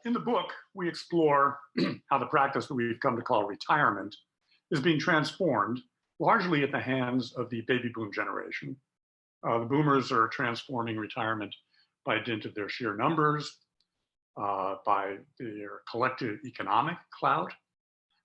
In the book, we explore how the practice that we've come to call retirement is being transformed largely at the hands of the baby boom generation. The boomers are transforming retirement by dint of their sheer numbers, by their collective economic clout,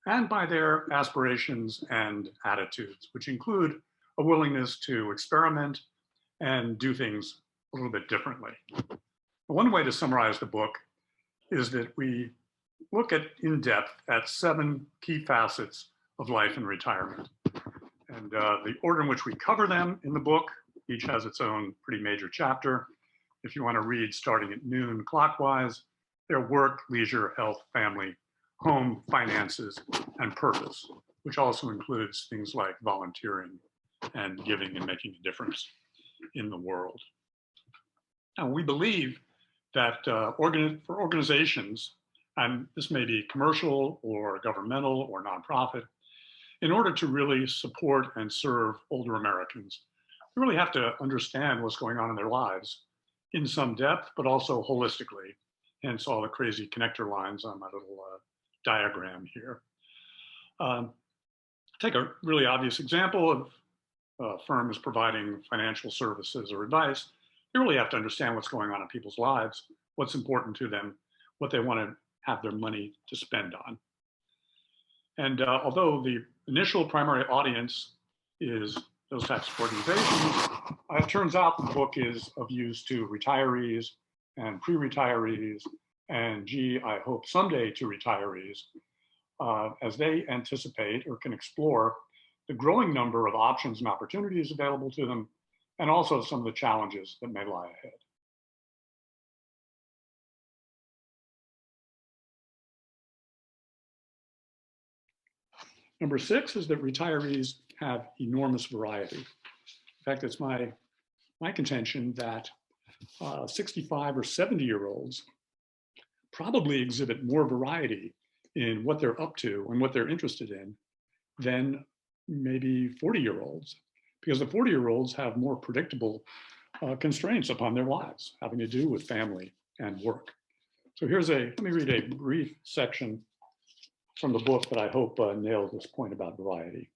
and by their aspirations and attitudes, which include a willingness to experiment and do things a little bit differently. One way to summarize the book is that we look at in depth at 7 key facets of life and retirement. And the order in which we cover them in the book, each has its own pretty major chapter. If you want to read starting at noon clockwise, they're work, leisure, health, family, home, finances, and purpose, which also includes things like volunteering and giving and making a difference in the world. Now, we believe that for organizations, and this may be commercial or governmental or nonprofit, in order to really support and serve older Americans, we really have to understand what's going on in their lives in some depth, but also holistically, hence all the crazy connector lines on my little diagram here. Take a really obvious example of firms providing financial services or advice. You really have to understand what's going on in people's lives, what's important to them, what they want to have their money to spend on. And although the initial primary audience is those types of organizations, it turns out the book is of use to retirees and pre-retirees, and gee, I hope someday to retirees, as they anticipate or can explore the growing number of options and opportunities available to them, and also some of the challenges that may lie ahead. Number 6 is that retirees have enormous variety. In fact, it's my contention that 65 or 70-year-olds probably exhibit more variety in what they're up to and what they're interested in than maybe 40-year-olds, because the 40-year-olds have more predictable constraints upon their lives having to do with family and work. So let me read a brief section from the book that I hope nails this point about variety.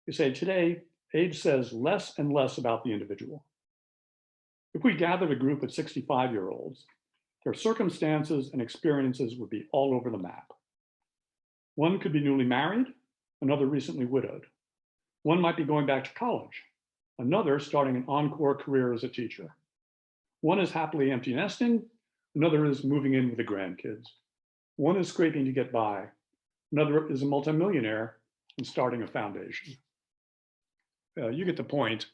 You say, today, age says less and less about the individual. If we gathered a group of 65-year-olds, their circumstances and experiences would be all over the map. One could be newly married, another recently widowed. One might be going back to college, another starting an encore career as a teacher. One is happily empty nesting, another is moving in with the grandkids. One is scraping to get by, another is a multimillionaire and starting a foundation. You get the point.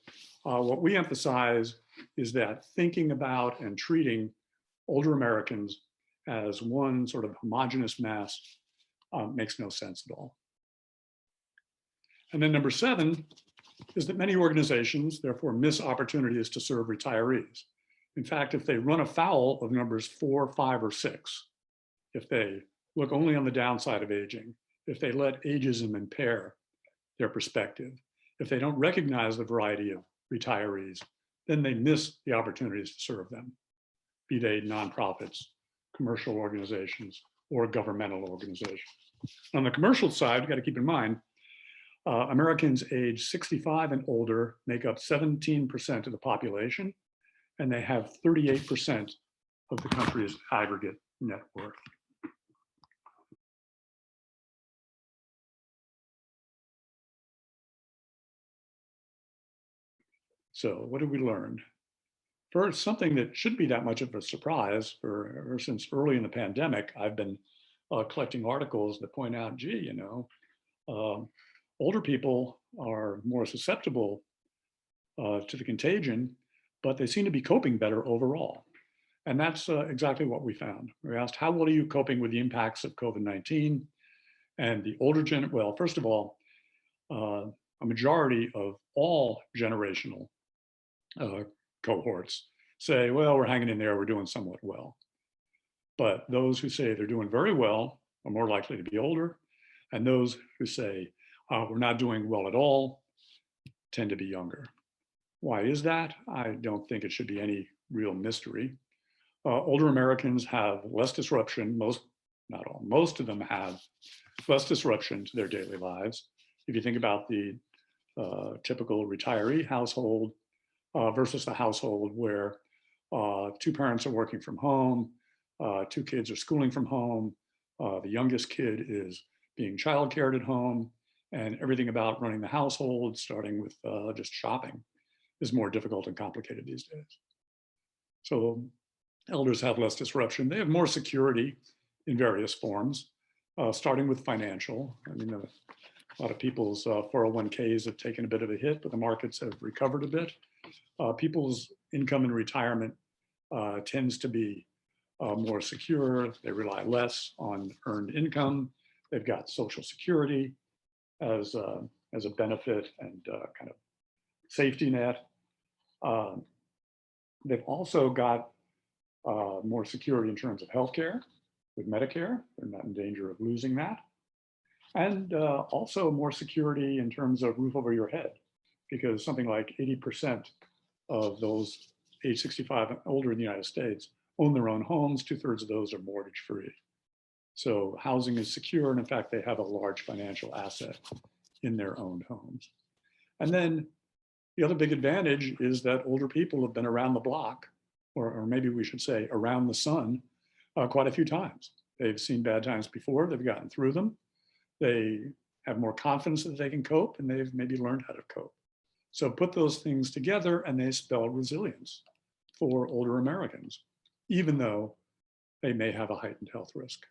What we emphasize is that thinking about and treating older Americans as one sort of homogeneous mass makes no sense at all. And then number 7 is that many organizations therefore miss opportunities to serve retirees. In fact, if they run afoul of numbers 4, 5, or 6, if they look only on the downside of aging, if they let ageism impair their perspective, if they don't recognize the variety of retirees, then they miss the opportunities to serve them, be they nonprofits, commercial organizations, or governmental organizations. On the commercial side, you got to keep in mind, Americans age 65 and older make up 17% of the population, and they have 38% of the country's aggregate net worth. So what did we learn? First, something that shouldn't be that much of a surprise, ever since early in the pandemic, I've been collecting articles that point out, gee, older people are more susceptible to the contagion, but they seem to be coping better overall. And that's exactly what we found. We asked, how well are you coping with the impacts of COVID-19? And the older well, first of all, a majority of all generational cohorts say, well, we're hanging in there, we're doing somewhat well. But those who say they're doing very well are more likely to be older. And those who say, we're not doing well at all, tend to be younger. Why is that? I don't think it should be any real mystery. Older Americans have less disruption, not all, most of them have less disruption to their daily lives. If you think about the typical retiree household versus the household where two parents are working from home, two kids are schooling from home, the youngest kid is being child cared at home, and everything about running the household, starting with just shopping, is more difficult and complicated these days. So elders have less disruption. They have more security in various forms, starting with financial. I mean, a lot of people's 401ks have taken a bit of a hit, but the markets have recovered a bit. People's income in retirement tends to be more secure. They rely less on earned income. They've got Social Security as a benefit and kind of safety net. They've also got more security in terms of healthcare with Medicare. They're not in danger of losing that. And also more security in terms of roof over your head, because something like 80% of those age 65 and older in the United States own their own homes. 2/3 of those are mortgage free. So housing is secure. And in fact, they have a large financial asset in their own homes. And then the other big advantage is that older people have been around the block, or maybe we should say around the sun, quite a few times. They've seen bad times before. They've gotten through them. They have more confidence that they can cope, and they've maybe learned how to cope. So put those things together and they spell resilience for older Americans, even though they may have a heightened health risk.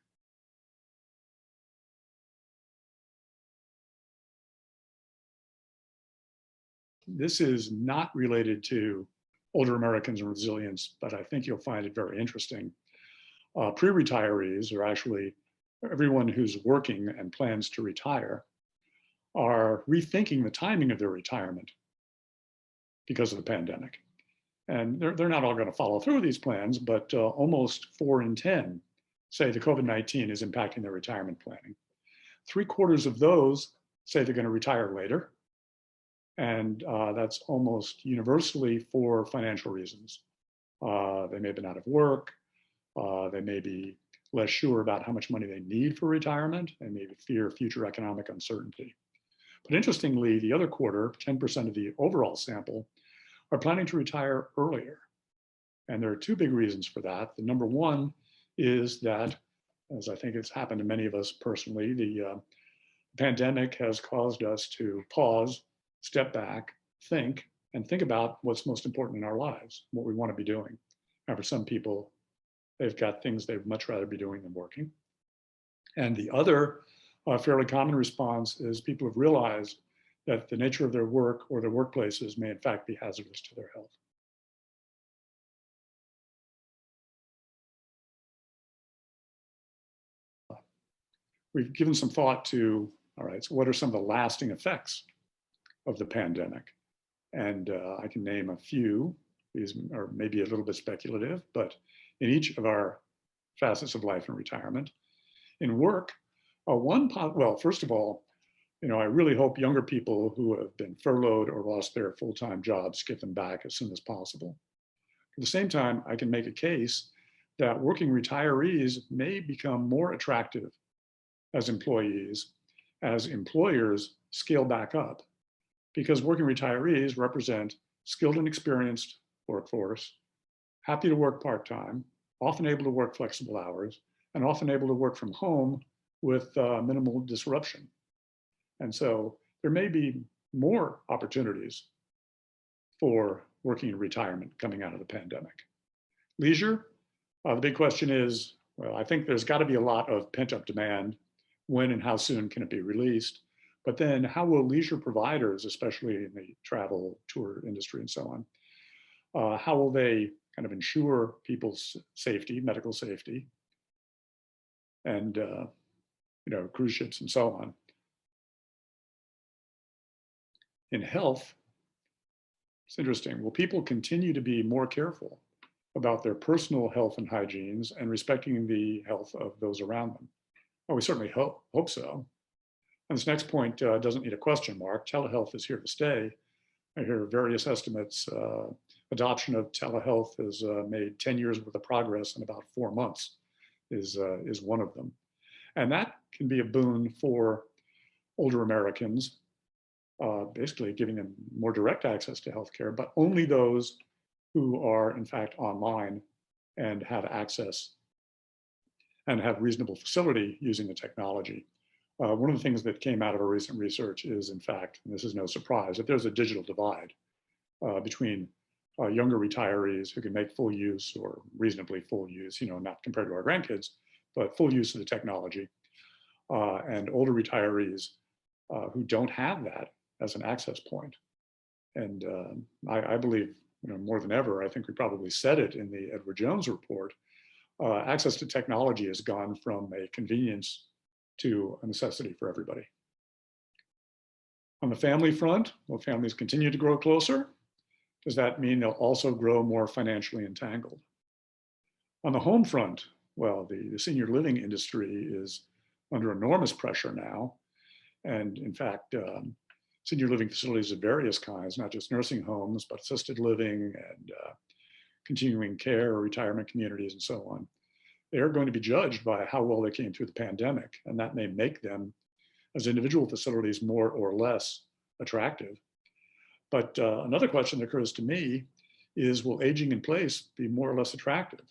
This is not related to older Americans and resilience, but I think you'll find it very interesting. Pre-retirees, or actually everyone who's working and plans to retire, are rethinking the timing of their retirement because of the pandemic. And they're not all going to follow through these plans, but almost 4 in 10 say the COVID-19 is impacting their retirement planning. 3/4 of those say they're going to retire later. And that's almost universally for financial reasons. They may have been out of work. They may be less sure about how much money they need for retirement. They may fear future economic uncertainty. But interestingly, the other quarter, 10% of the overall sample, are planning to retire earlier. And there are two big reasons for that. The number one is that, as I think it's happened to many of us personally, the pandemic has caused us to pause, step back, think about what's most important in our lives, what we want to be doing. And for some people, they've got things they'd much rather be doing than working. And the other fairly common response is people have realized that the nature of their work or their workplaces may in fact be hazardous to their health. We've given some thought to, all right, so what are some of the lasting effects of the pandemic? And I can name a few. These are maybe a little bit speculative, but in each of our facets of life and retirement. In work, well, first of all, I really hope younger people who have been furloughed or lost their full-time jobs get them back as soon as possible. At the same time, I can make a case that working retirees may become more attractive as employees as employers scale back up, because working retirees represent skilled and experienced workforce, happy to work part-time, often able to work flexible hours, and often able to work from home with minimal disruption. And so there may be more opportunities for working in retirement coming out of the pandemic. Leisure, the big question is, well, I think there's got to be a lot of pent-up demand. When and how soon can it be released? But then how will leisure providers, especially in the travel, tour industry and so on, how will they kind of ensure people's safety, medical safety, and cruise ships and so on? In health, it's interesting. Will people continue to be more careful about their personal health and hygienes and respecting the health of those around them? Well, we certainly hope so. And this next point doesn't need a question mark. Telehealth is here to stay. I hear various estimates adoption of telehealth has made 10 years worth of progress in about 4 months is one of them. And that can be a boon for older Americans, basically giving them more direct access to healthcare, but only those who are in fact online and have access and have reasonable facility using the technology. One of the things that came out of our recent research is, in fact, and this is no surprise, that there's a digital divide between younger retirees who can make full use or reasonably full use, not compared to our grandkids, but full use of the technology, and older retirees who don't have that as an access point. And I believe, more than ever, I think we probably said it in the Edward Jones report, access to technology has gone from a convenience to a necessity for everybody. On the family front, will families continue to grow closer? Does that mean they'll also grow more financially entangled? On the home front, well, the senior living industry is under enormous pressure now. And in fact, senior living facilities of various kinds, not just nursing homes, but assisted living and continuing care, retirement communities, and so on. They are going to be judged by how well they came through the pandemic, and that may make them, as individual facilities, more or less attractive. But another question that occurs to me is, will aging in place be more or less attractive?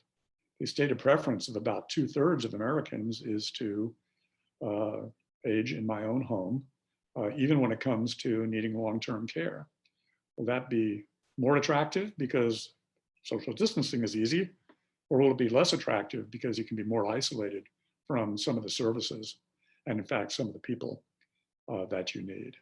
The stated preference of about 2/3 of Americans is to age in my own home, even when it comes to needing long-term care. Will that be more attractive because social distancing is easy, or will it be less attractive because you can be more isolated from some of the services and, in fact, some of the people that you need?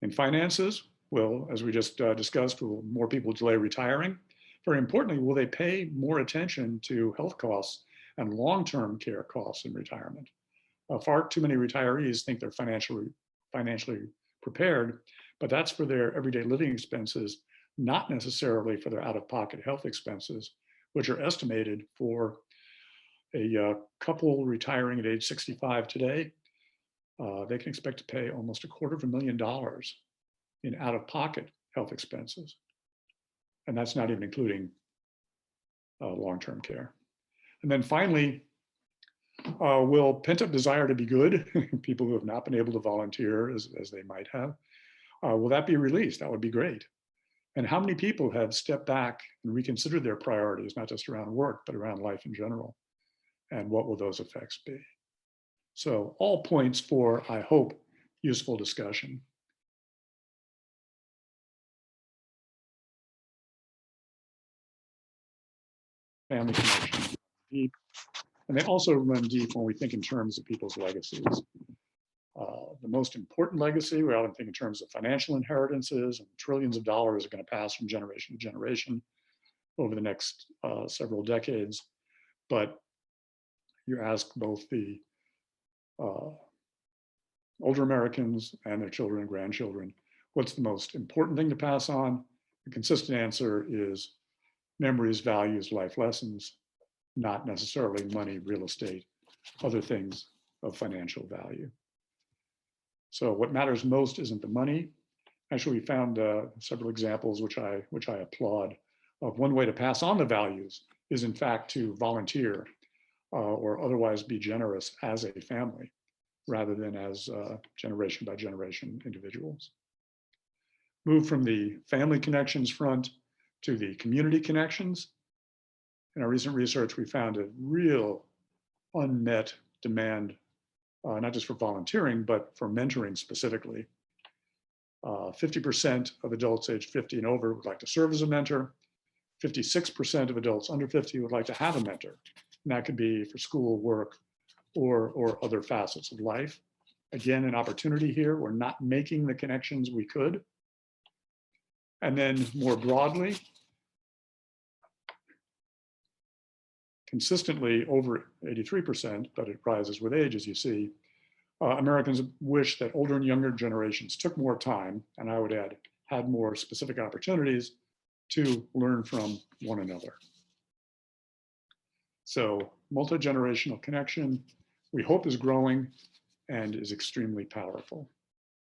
In finances, will, as we just discussed, will more people delay retiring? Very importantly, will they pay more attention to health costs and long-term care costs in retirement? Far too many retirees think they're financially prepared, but that's for their everyday living expenses, not necessarily for their out-of-pocket health expenses, which are estimated for a couple retiring at age 65 today. They can expect to pay almost $250,000 in out-of-pocket health expenses. And that's not even including long-term care. And then finally, will pent-up desire to be good, people who have not been able to volunteer as they might have, will that be released? That would be great. And how many people have stepped back and reconsidered their priorities, not just around work, but around life in general? And what will those effects be? So all points for, I hope, useful discussion. Family connections deep, and they also run deep when we think in terms of people's legacies. The most important legacy, we often think in terms of financial inheritances, and trillions of dollars are going to pass from generation to generation over the next several decades. But you ask both the older Americans and their children and grandchildren, what's the most important thing to pass on? The consistent answer is memories, values, life lessons, not necessarily money, real estate, other things of financial value. So what matters most isn't the money. Actually, we found several examples which I applaud of one way to pass on the values is in fact to volunteer or otherwise be generous as a family rather than as generation by generation individuals. Move from the family connections front to the community connections. In our recent research, we found a real unmet demand, not just for volunteering, but for mentoring specifically. 50% of adults aged 50 and over would like to serve as a mentor. 56% of adults under 50 would like to have a mentor. And that could be for school, work, or other facets of life. Again, an opportunity here. We're not making the connections we could. And then more broadly, consistently over 83%, but it rises with age, as you see, Americans wish that older and younger generations took more time, and I would add, had more specific opportunities to learn from one another. So multi-generational connection, we hope, is growing and is extremely powerful.